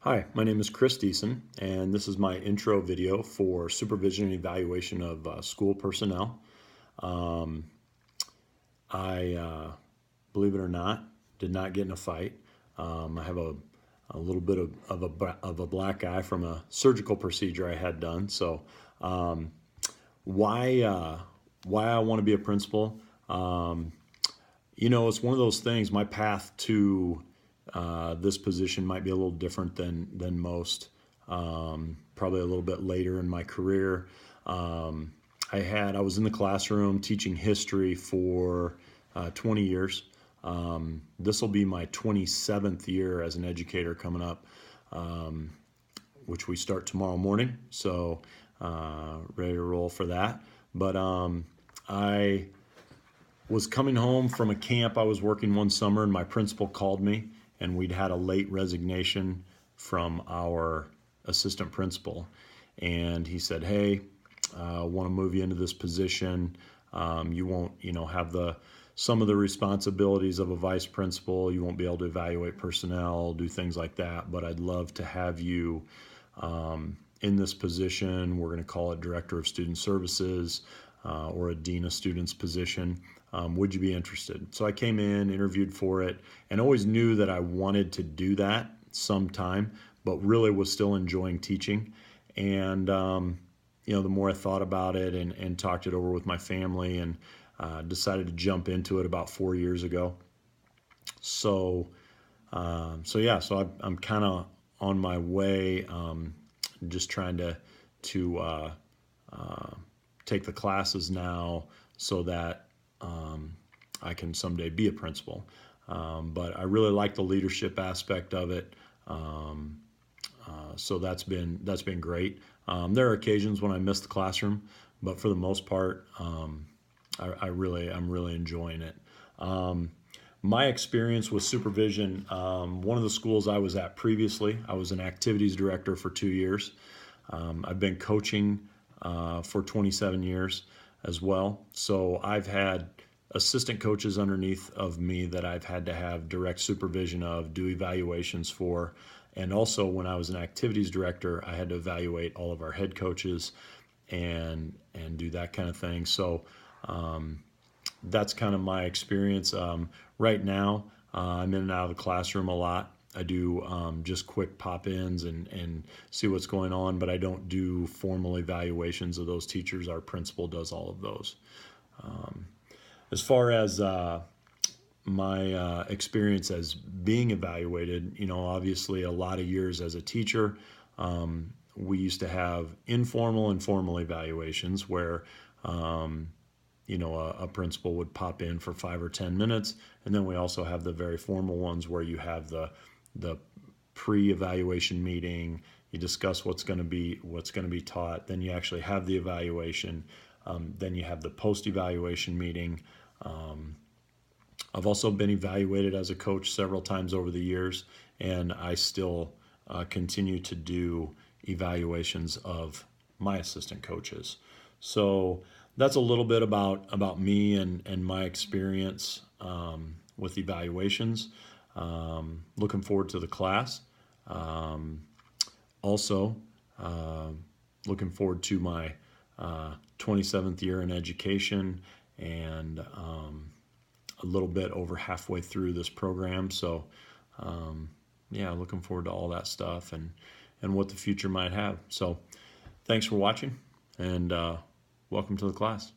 Hi, my name is Chris Deason, and this is my intro video for supervision and evaluation of school personnel. Um, I, believe it or not, did not get in a fight. I have a little bit of a black eye from a surgical procedure I had done. So, um, why uh, why I want to be a principal? Um, it's one of those things. My path to this position might be a little different than most. Probably a little bit later in my career. Um, I was in the classroom teaching history for 20 years. This will be my 27th year as an educator coming up, which we start tomorrow morning. So ready to roll for that. But I was coming home from a camp I was working one summer, and my principal called me, and we'd had a late resignation from our assistant principal. And he said, "Hey, I want to move you into this position. You won't, have some of the responsibilities of a vice principal. You won't be able to evaluate personnel, do things like that. But I'd love to have you in this position. We're going to call it Director of Student Services or a Dean of Students position. Would you be interested?" So I came in, interviewed for it, and always knew that I wanted to do that sometime, but really was still enjoying teaching. And the more I thought about it and talked it over with my family, and decided to jump into it about 4 years ago. So, I'm kind of on my way, just trying to take the classes now so that I can someday be a principal. But I really like the leadership aspect of it. So that's been great. There are occasions when I miss the classroom, but for the most part, I'm really enjoying it. My experience with supervision, one of the schools I was at previously, I was an activities director for 2 years. I've been coaching for 27 years as well. So I've had assistant coaches underneath of me that I've had to have direct supervision of, do evaluations for. And also when I was an activities director, I had to evaluate all of our head coaches and do that kind of thing. So that's kind of my experience. Right now, I'm in and out of the classroom a lot. I do just quick pop-ins and see what's going on, but I don't do formal evaluations of those teachers. Our principal does all of those. As far as my experience as being evaluated, obviously a lot of years as a teacher, we used to have informal and formal evaluations where a principal would pop in for 5 or 10 minutes, and then we also have the very formal ones where you have the pre-evaluation meeting. You discuss what's going to be taught. Then you actually have the evaluation. Then you have the post-evaluation meeting. I've also been evaluated as a coach several times over the years, and I still continue to do evaluations of my assistant coaches. So that's a little bit about me and my experience with evaluations. Looking forward to the class. Also, looking forward to my 27th year in education, and a little bit over halfway through this program. So, looking forward to all that stuff and what the future might have. So, thanks for watching, and welcome to the class.